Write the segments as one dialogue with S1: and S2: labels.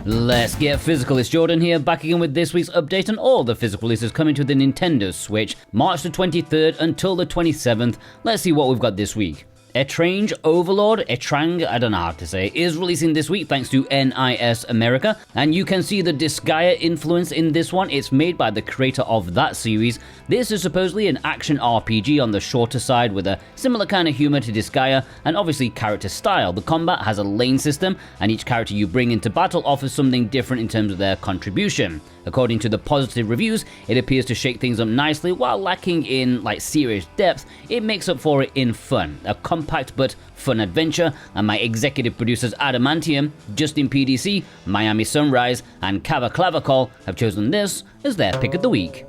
S1: Let's get physical. It's Jordan here, back again with this week's update on all the physical releases coming to the Nintendo Switch, March the 23rd until the 27th. Let's see what we've got this week. Etrange Overlord, Etrange, I don't know how to say, is releasing this week thanks to NIS America, and you can see the Disgaea influence in this one. It's made by the creator of that series. This is supposedly an action RPG on the shorter side with a similar kind of humor to Disgaea, and obviously character style. The combat has a lane system, and each character you bring into battle offers something different in terms of their contribution. According to the positive reviews, it appears to shake things up nicely while lacking in serious depth. It makes up for it in fun, a compact but fun adventure, and my executive producers Adamantium, Justin PDC, Miami Sunrise, and Kava Clavacol have chosen this as their pick of the week.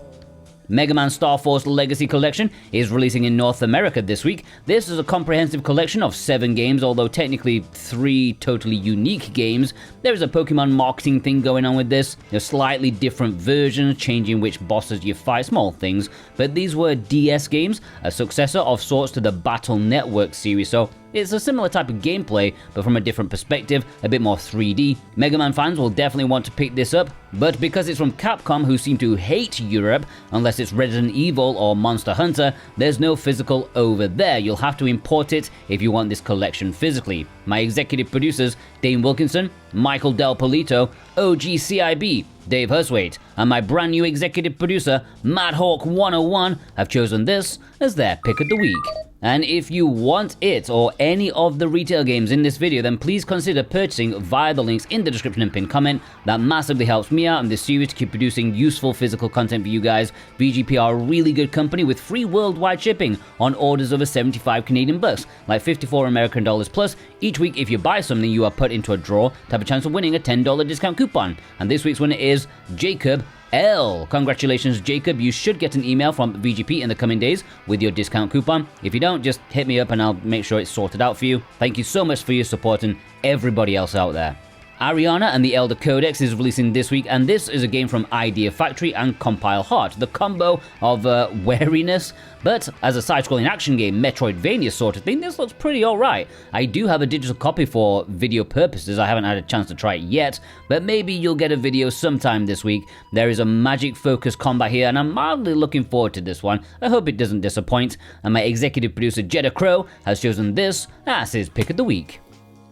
S1: Mega Man Star Force Legacy Collection is releasing in North America this week. This is a comprehensive collection of 7 games, although technically 3 totally unique games. There is a Pokemon marketing thing going on with this. There's slightly different versions, changing which bosses you fight, small things. But these were DS games, a successor of sorts to the Battle Network series, so it's a similar type of gameplay, but from a different perspective, a bit more 3D. Mega Man fans will definitely want to pick this up, but because it's from Capcom, who seem to hate Europe, unless it's Resident Evil or Monster Hunter, there's no physical over there. You'll have to import it if you want this collection physically. My executive producers, Dane Wilkinson, Michael Del Polito, OGCIB, Dave Hurstwaite, and my brand new executive producer, MadHawk101, have chosen this as their pick of the week. And if you want it or any of the retail games in this video, then please consider purchasing via the links in the description and pinned comment. That massively helps me out and this series to keep producing useful physical content for you guys. VGP are a really good company with free worldwide shipping on orders over 75 Canadian bucks, like 54 American dollars plus. Each week, if you buy something, you are put into a draw to have a chance of winning a $10 discount coupon. And this week's winner is Jacob L. Congratulations, Jacob. You should get an email from VGP in the coming days with your discount coupon. If you don't, just hit me up and I'll make sure it's sorted out for you. Thank you so much for your support and everybody else out there. Ariana and the Elder Codex is releasing this week, and this is a game from Idea Factory and Compile Heart, the combo of wariness, but as a side-scrolling action game, Metroidvania sort of thing, this looks pretty alright. I do have a digital copy for video purposes. I haven't had a chance to try it yet, but maybe you'll get a video sometime this week. There is a magic-focused combat here, and I'm mildly looking forward to this one. I hope it doesn't disappoint, and my executive producer Jeddah Crow has chosen this as his pick of the week.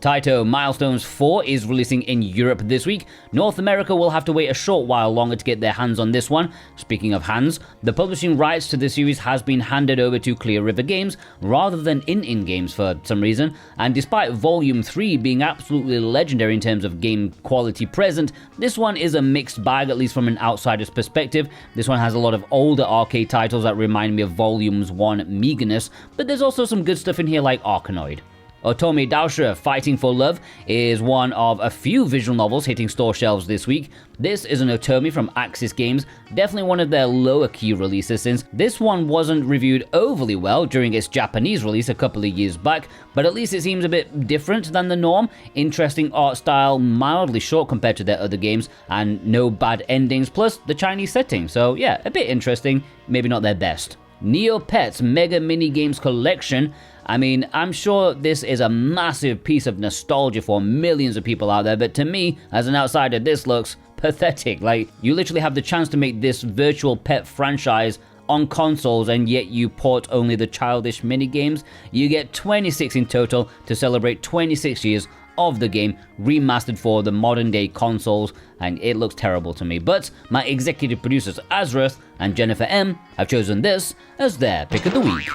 S1: Taito Milestones 4 is releasing in Europe this week. North America will have to wait a short while longer to get their hands on this one. Speaking of hands, the publishing rights to the series has been handed over to Clear River Games rather than ININ Games for some reason, and despite Volume 3 being absolutely legendary in terms of game quality present, this one is a mixed bag, at least from an outsider's perspective. This one has a lot of older arcade titles that remind me of Volumes 1 meagerness, but there's also some good stuff in here like Arkanoid. Otome Daoshi Fighting for Love is one of a few visual novels hitting store shelves this week. This is an Otome from Axis Games, definitely one of their lower key releases since this one wasn't reviewed overly well during its Japanese release a couple of years back, but at least it seems a bit different than the norm. Interesting art style, mildly short compared to their other games, and no bad endings, plus the Chinese setting, so yeah, a bit interesting, maybe not their best. Neopets Mega Mini Games Collection. I mean, I'm sure this is a massive piece of nostalgia for millions of people out there, but to me, as an outsider, this looks pathetic. Like, you literally have the chance to make this virtual pet franchise on consoles, and yet you port only the childish minigames. You get 26 in total to celebrate 26 years of the game, remastered for the modern day consoles, and it looks terrible to me. But my executive producers Azrath and Jennifer M have chosen this as their pick of the week.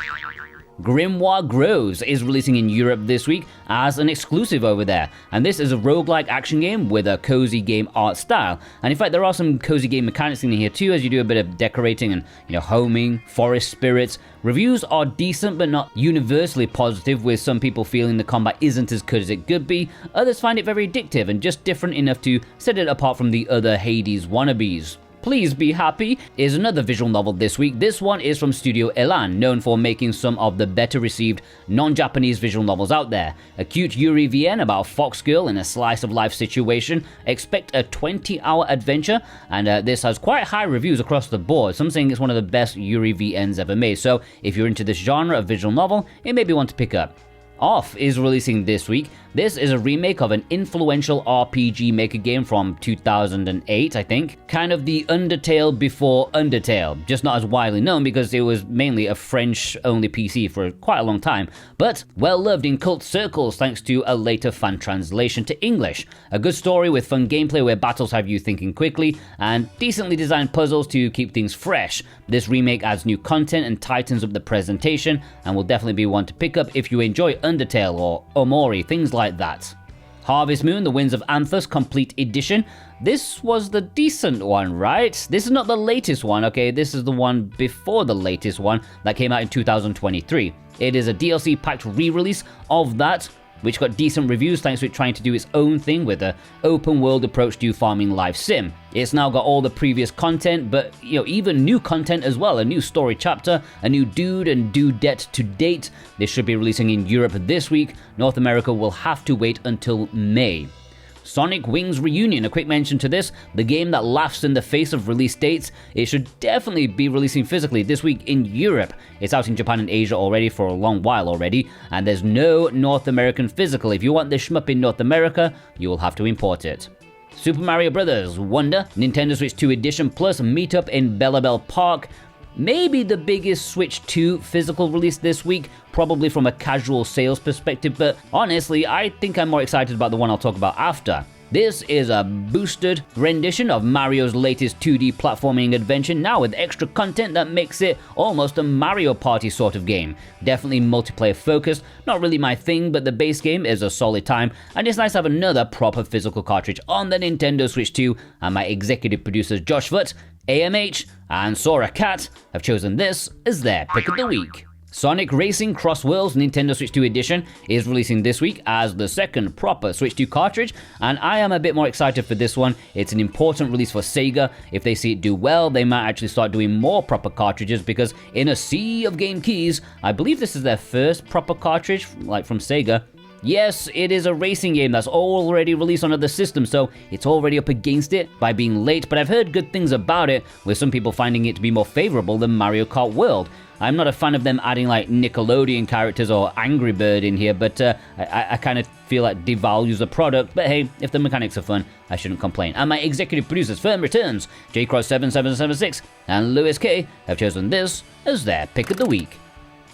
S1: Grimoire Groves is releasing in Europe this week as an exclusive over there, and this is a roguelike action game with a cozy game art style. And in fact, there are some cozy game mechanics in here too, as you do a bit of decorating and homing, forest spirits. Reviews are decent but not universally positive, with some people feeling the combat isn't as good as it could be. Others find it very addictive and just different enough to set it apart from the other Hades wannabes. Please Be Happy is another visual novel this week. This one is from Studio Elan, known for making some of the better received non-Japanese visual novels out there. A cute Yuri VN about a fox girl in a slice of life situation. Expect a 20-hour adventure, and this has quite high reviews across the board. Some saying it's one of the best Yuri VNs ever made, so if you're into this genre of visual novel, it may be one to pick up. Off is releasing this week. This is a remake of an influential RPG maker game from 2008, I think. Kind of the Undertale before Undertale, just not as widely known because it was mainly a French-only PC for quite a long time, but well-loved in cult circles thanks to a later fan translation to English. A good story with fun gameplay where battles have you thinking quickly, and decently designed puzzles to keep things fresh. This remake adds new content and tightens up the presentation, and will definitely be one to pick up if you enjoy Undertale or Omori, things like that. Harvest Moon, The Winds of Anthos Complete Edition. This was the decent one, right? This is not the latest one, okay? This is the one before the latest one that came out in 2023. It is a DLC-packed re-release of that, which got decent reviews thanks to it trying to do its own thing with an open-world approach to farming live sim. It's now got all the previous content, but even new content as well, a new story chapter, a new dude and dudette to date. This should be releasing in Europe this week. North America will have to wait until May. Sonic Wings Reunion, a quick mention to this, the game that laughs in the face of release dates. It should definitely be releasing physically this week in Europe. It's out in Japan and Asia already for a long while already, and there's no North American physical. If you want this shmup in North America, you will have to import it. Super Mario Bros. Wonder, Nintendo Switch 2 Edition Plus Meetup in Bellabel Park. Maybe the biggest Switch 2 physical release this week, probably from a casual sales perspective, but honestly, I think I'm more excited about the one I'll talk about after. This is a boosted rendition of Mario's latest 2D platforming adventure, now with extra content that makes it almost a Mario Party sort of game. Definitely multiplayer focused, not really my thing, but the base game is a solid time, and it's nice to have another proper physical cartridge on the Nintendo Switch 2, and my executive producers Josh Foot, AMH, and Sora Cat have chosen this as their pick of the week. Sonic Racing CrossWorlds Nintendo Switch 2 Edition is releasing this week as the second proper Switch 2 cartridge, and I am a bit more excited for this one. It's an important release for Sega. If they see it do well, they might actually start doing more proper cartridges, because in a sea of game keys, I believe this is their first proper cartridge, like from Sega. Yes, it is a racing game that's already released on other systems, so it's already up against it by being late, but I've heard good things about it, with some people finding it to be more favorable than Mario Kart World. I'm not a fan of them adding like Nickelodeon characters or Angry Bird in here, but I kind of feel like devalues the product, but hey, if the mechanics are fun, I shouldn't complain. And my executive producers, Firm Returns, JCross7776, and Lewis K have chosen this as their pick of the week.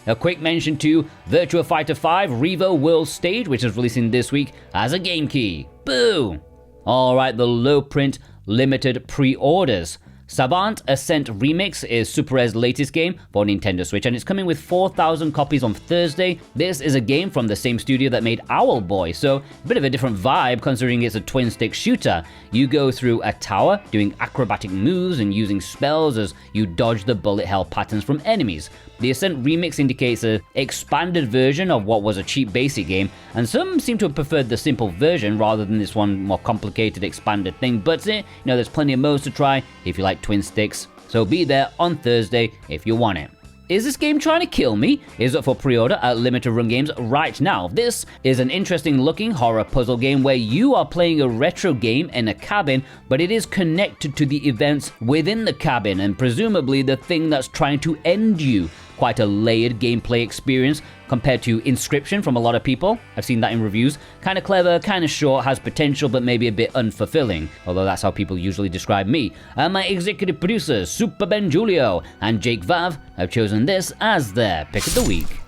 S1: A quick mention to Virtua Fighter 5 Revo World Stage, which is releasing this week as a game key. Boo! Alright, the low print limited pre-orders. Savant Ascent Remix is Super R's latest game for Nintendo Switch, and it's coming with 4,000 copies on Thursday. This is a game from the same studio that made Owl Boy, so a bit of a different vibe considering it's a twin-stick shooter. You go through a tower, doing acrobatic moves and using spells as you dodge the bullet hell patterns from enemies. The Ascent Remix indicates an expanded version of what was a cheap basic game, and some seem to have preferred the simple version rather than this one more complicated expanded thing, but there's plenty of modes to try if you like twin sticks, so be there on Thursday if you want it. Is this game trying to kill me? Is up for pre-order at Limited Run Games right now. This is an interesting looking horror puzzle game where you are playing a retro game in a cabin, but it is connected to the events within the cabin and presumably the thing that's trying to end you. Quite a layered gameplay experience compared to Inscription from a lot of people. I've seen that in reviews. Kind of clever, kind of short, has potential, but maybe a bit unfulfilling. Although that's how people usually describe me. And my executive producers, Super Ben Julio and Jake Vav, have chosen this as their pick of the week.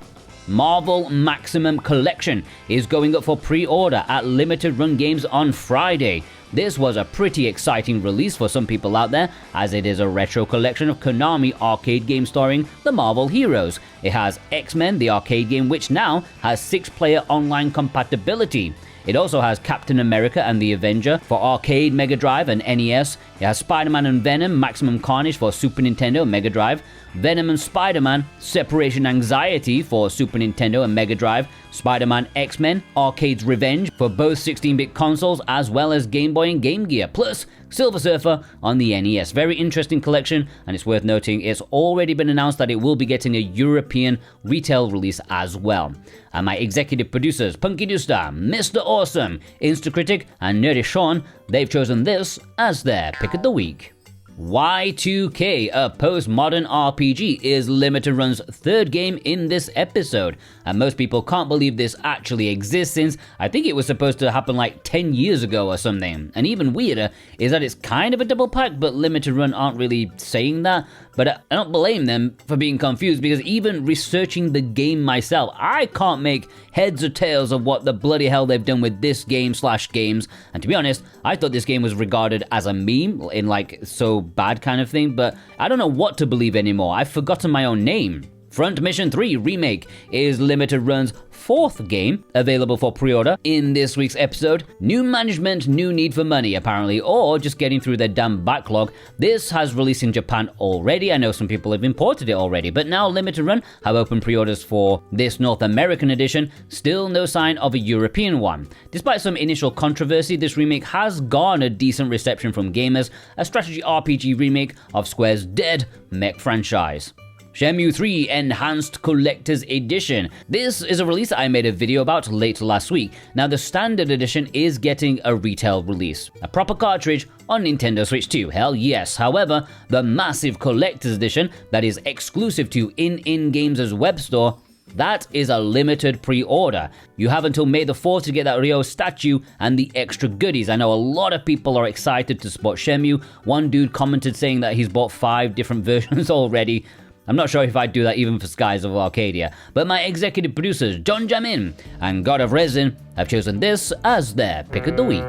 S1: Marvel Maximum Collection is going up for pre-order at Limited Run Games on Friday. This was a pretty exciting release for some people out there, as it is a retro collection of Konami arcade games starring the Marvel heroes. It has X-Men, the arcade game, which now has 6-player online compatibility. It also has Captain America and the Avenger for arcade, Mega Drive, and NES. It has Spider-Man and Venom Maximum Carnage for Super Nintendo and Mega Drive. Venom and Spider-Man Separation Anxiety for Super Nintendo and Mega Drive. Spider-Man X-Men Arcade's Revenge for both 16-bit consoles, as well as Game Boy and Game Gear, plus Silver Surfer on the NES. Very interesting collection, and it's worth noting it's already been announced that it will be getting a European retail release as well. And my executive producers, Punky Dooster, Mr. Awesome, Instacritic, and Nerdy Sean, they've chosen this as their pick of the week. Y2K, a postmodern RPG, is Limited Run's third game in this episode, and most people can't believe this actually exists since I think it was supposed to happen like 10 years ago or something. And even weirder is that it's kind of a double pack, but Limited Run aren't really saying that. But I don't blame them for being confused, because even researching the game myself, I can't make heads or tails of what the bloody hell they've done with this game/games. And to be honest, I thought this game was regarded as a meme, in like so bad kind of thing, but I don't know what to believe anymore. I've forgotten my own name. Front Mission 3 Remake is Limited Run's fourth game, available for pre-order in this week's episode. New management, new need for money apparently, or just getting through their damn backlog. This has released in Japan already. I know some people have imported it already, but now Limited Run have opened pre-orders for this North American edition. Still no sign of a European one. Despite some initial controversy, this remake has garnered decent reception from gamers, a strategy RPG remake of Square's dead mech franchise. Shenmue 3 Enhanced Collector's Edition. This is a release I made a video about late last week. Now the standard edition is getting a retail release, a proper cartridge on Nintendo Switch 2, hell yes. However, the massive collector's edition that is exclusive to ININ Games' web store, that is a limited pre-order. You have until May the 4th to get that Ryo statue and the extra goodies. I know a lot of people are excited to support Shenmue. One dude commented saying that he's bought 5 different versions already. I'm not sure if I'd do that even for Skies of Arcadia, but my executive producers, John Jamin and God of Resin, have chosen this as their pick of the week.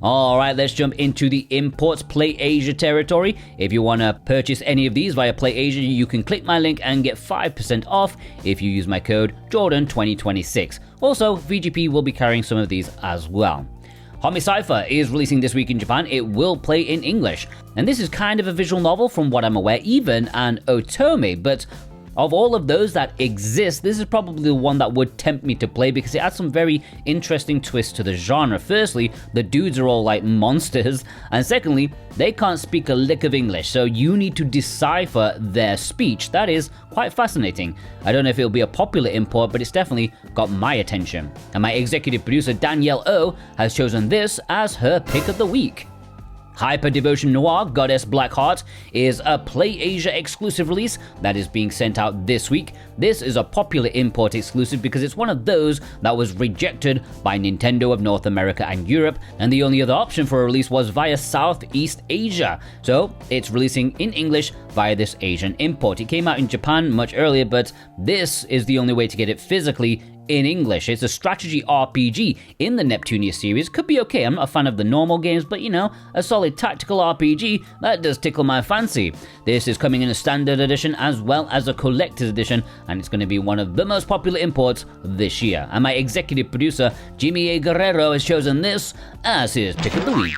S1: Alright, let's jump into the imports Play Asia territory. If you want to purchase any of these via Play Asia, you can click my link and get 5% off if you use my code Jordan2026. Also, VGP will be carrying some of these as well. Homicipher is releasing this week in Japan. It will play in English. And this is kind of a visual novel from what I'm aware, even an Otome, but of all of those that exist, this is probably the one that would tempt me to play because it adds some very interesting twists to the genre. Firstly, the dudes are all like monsters, and secondly, they can't speak a lick of English, so you need to decipher their speech. That is quite fascinating. I don't know if it'll be a popular import, but it's definitely got my attention. And my executive producer Danielle O has chosen this as her pick of the week. Hyperdevotion Noire Goddess Blackheart is a Play Asia exclusive release that is being sent out this week. This is a popular import exclusive because it's one of those that was rejected by Nintendo of North America and Europe, and the only other option for a release was via Southeast Asia. So it's releasing in English via this Asian import. It came out in Japan much earlier, but this is the only way to get it physically in English. It's a strategy RPG in the Neptunia series. Could be okay. I'm not a fan of the normal games, but you know, a solid tactical RPG, that does tickle my fancy. This is coming in a standard edition as well as a collector's edition, and it's going to be one of the most popular imports this year. And my executive producer, Jimmy A. Guerrero, has chosen this as his pick of the week.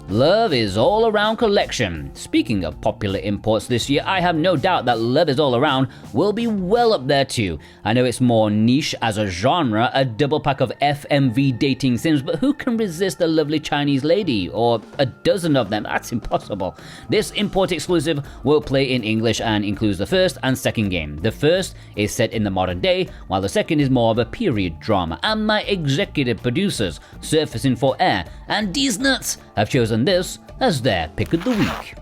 S1: Love is All Around Collection. Speaking of popular imports this year, I have no doubt that Love is All Around will be well up there too. I know it's more niche as a genre, a double pack of FMV dating sims, but who can resist a lovely Chinese lady? Or a dozen of them? That's impossible. This import exclusive will play in English and includes the first and second game. The first is set in the modern day, while the second is more of a period drama. And my executive producers, Surfacing for Air and These Nuts, have chosen this as their pick of the week.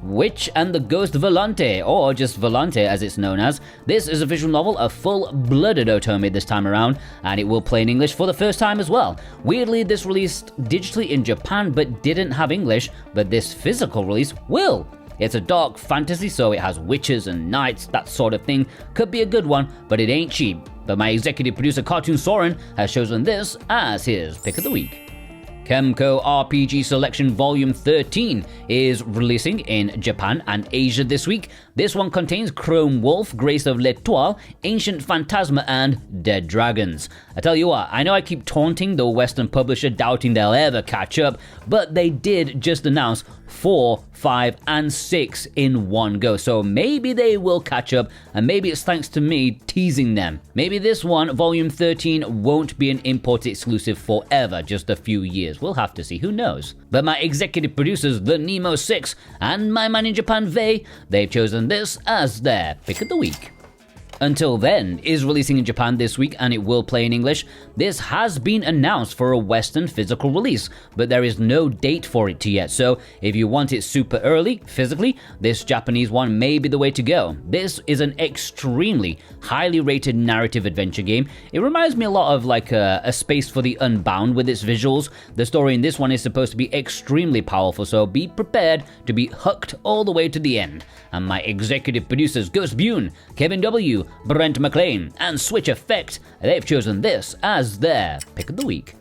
S1: Witch and the Ghost Volonte, or just Volonte as it's known as. This is a visual novel, a full-blooded Otome this time around, and it will play in English for the first time as well. Weirdly, this released digitally in Japan but didn't have English, but this physical release will. It's a dark fantasy, so it has witches and knights, that sort of thing. Could be a good one, but it ain't cheap. But my executive producer Cartoon Soren has chosen this as his pick of the week. Kemco RPG Selection Volume 13 is releasing in Japan and Asia this week. This one contains Chrome Wolf, Grace of l'Etoile, Ancient Phantasma, and Dead Dragons. I tell you what, I know I keep taunting the Western publisher, doubting they'll ever catch up, but they did just announce 4, 5, and 6 in one go, so maybe they will catch up, and maybe it's thanks to me teasing them. Maybe this one, Volume 13, won't be an import exclusive forever, just a few years. We'll have to see, who knows. But my executive producers, The Nemo 6, and my man in Japan, Vei, they've chosen this as their pick of the week. Until Then is releasing in Japan this week and it will play in English. This has been announced for a Western physical release, but there is no date for it yet, so if you want it super early, physically, this Japanese one may be the way to go. This is an extremely highly rated narrative adventure game. It reminds me a lot of like a Space for the Unbound with its visuals. The story in this one is supposed to be extremely powerful, so be prepared to be hooked all the way to the end. And my executive producers Ghost Bune, Kevin W., Brent McLean, and Switch Effect, they've chosen this as their pick of the week.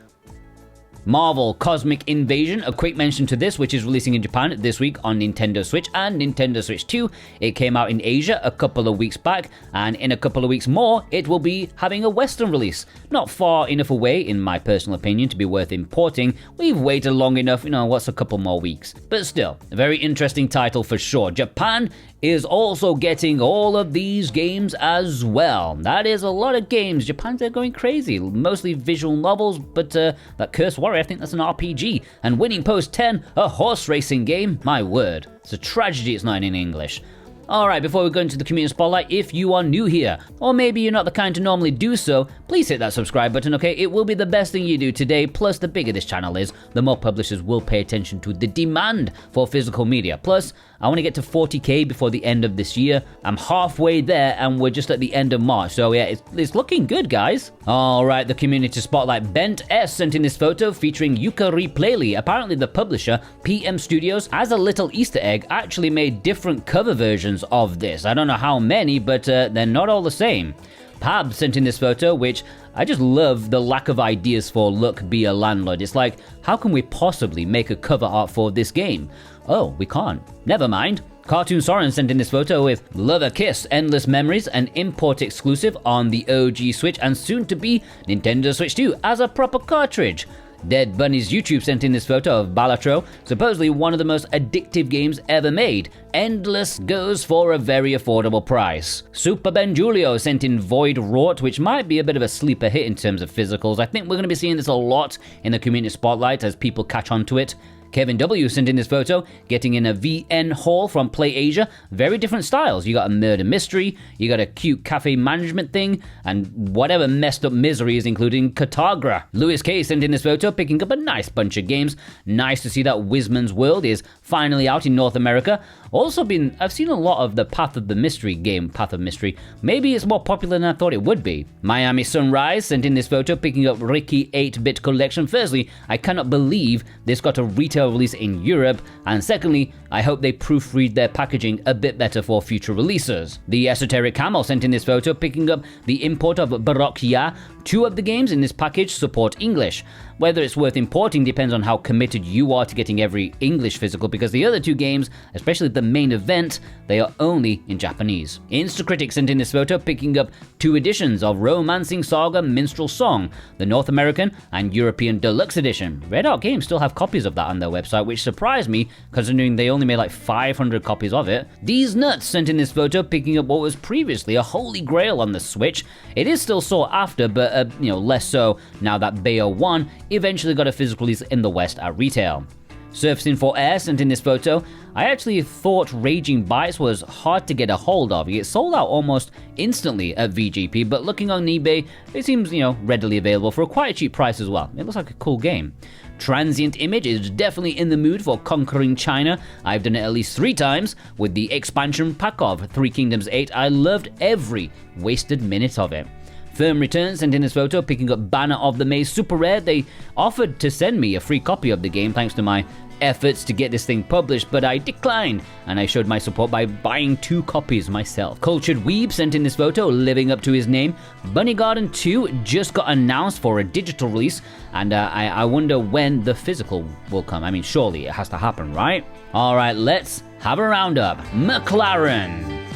S1: Marvel Cosmic Invasion, a quick mention to this, which is releasing in Japan this week on Nintendo Switch and Nintendo Switch 2. It came out in Asia a couple of weeks back, and in a couple of weeks more, it will be having a Western release. Not far enough away, in my personal opinion, to be worth importing. We've waited long enough, what's a couple more weeks? But still, a very interesting title for sure. Japan is also getting all of these games as well. That is a lot of games. Japan's going crazy. Mostly visual novels, but that Cursed Warrior, I think that's an RPG. And Winning Post 10, a horse racing game. My word. It's a tragedy it's not in English. Alright, before we go into the community spotlight, if you are new here, or maybe you're not the kind to normally do so, please hit that subscribe button, okay? It will be the best thing you do today, plus the bigger this channel is, the more publishers will pay attention to the demand for physical media. Plus, I want to get to 40k before the end of this year. I'm halfway there, and we're just at the end of March, so yeah, it's looking good, guys. Alright, the community spotlight. Bent S sent in this photo featuring Yuka Replayly. Apparently the publisher, PM Studios, as a little Easter egg, actually made different cover versions of this. I don't know how many, but they're not all the same. Pab sent in this photo, which I just love the lack of ideas for Look, Be a Landlord. It's like, how can we possibly make a cover art for this game? Oh, we can't. Never mind. Cartoon Soren sent in this photo with Love a Kiss, Endless Memories, an import exclusive on the OG Switch and soon to be Nintendo Switch 2 as a proper cartridge. Dead Bunny's YouTube sent in this photo of Balatro, supposedly one of the most addictive games ever made. Endless goes for a very affordable price. Super Ben Julio sent in Void Wrought, which might be a bit of a sleeper hit in terms of physicals. I think we're going to be seeing this a lot in the community spotlight as people catch on to it. Kevin W sent in this photo, getting in a VN haul from Play Asia. Very different styles. You got a murder mystery, you got a cute cafe management thing, and whatever messed up misery is including Katagra. Lewis K sent in this photo, picking up a nice bunch of games. Nice to see that Wisman's World is finally out in North America. I've seen a lot of the Path of the Mystery game, Path of Mystery. Maybe it's more popular than I thought it would be. Miami Sunrise sent in this photo, picking up Ricky 8-Bit Collection. Firstly, I cannot believe this got a retail release in Europe, and secondly, I hope they proofread their packaging a bit better for future releases. The Esoteric Camel sent in this photo, picking up the import of Baroque Ya. 2 of the games in this package support English. Whether it's worth importing depends on how committed you are to getting every English physical, because the other 2 games, especially the main event, they are only in Japanese. Instacritic sent in this photo, picking up 2 editions of Romancing Saga Minstrel Song, the North American and European Deluxe Edition. Red Art Games still have copies of that on their website, which surprised me, considering they only made like 500 copies of it. These Nuts sent in this photo, picking up what was previously a holy grail on the Switch. It is still sought after, but less so now that Bayo 1 eventually got a physical release in the West at retail. Surfacing for Air sent in this photo. I actually thought Raging Bites was hard to get a hold of. It sold out almost instantly at VGP, but looking on eBay, it seems, readily available for a quite cheap price as well. It looks like a cool game. Transient Image is definitely in the mood for conquering China. I've done it at least 3 times with the expansion pack of 3 Kingdoms 8. I loved every wasted minute of it. Firm Return sent in this photo, picking up Banner of the Maze Super Rare. They offered to send me a free copy of the game thanks to my efforts to get this thing published, but I declined, and I showed my support by buying 2 copies myself. Cultured Weeb sent in this photo, living up to his name. Bunny Garden 2 just got announced for a digital release, and I wonder when the physical will come. I mean, surely it has to happen, right? Alright, let's have a roundup. McLaren,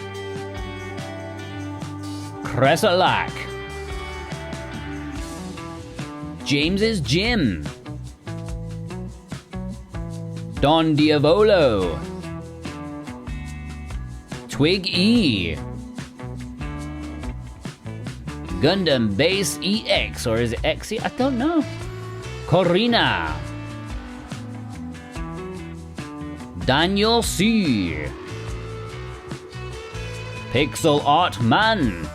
S1: Crescent Lack, James's Gym, Don Diavolo, Twig E, Gundam Base EX, or is it XE? I don't know. Corina, Daniel C, Pixel Art Man,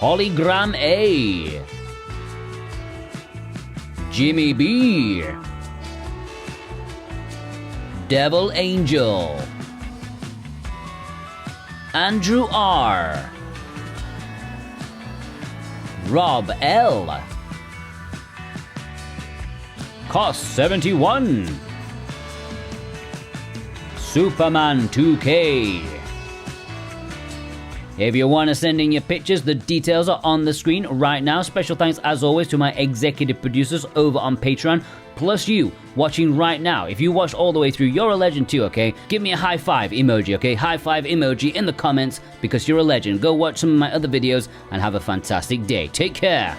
S1: Polygram A, Jimmy B, Devil Angel, Andrew R, Rob L, Cost 71, Superman 2K. If you want to send in your pictures, the details are on the screen right now. Special thanks as always to my executive producers over on Patreon, plus you watching right now. If you watched all the way through, you're a legend too, okay? Give me a high five emoji, okay? High five emoji in the comments because you're a legend. Go watch some of my other videos and have a fantastic day. Take care.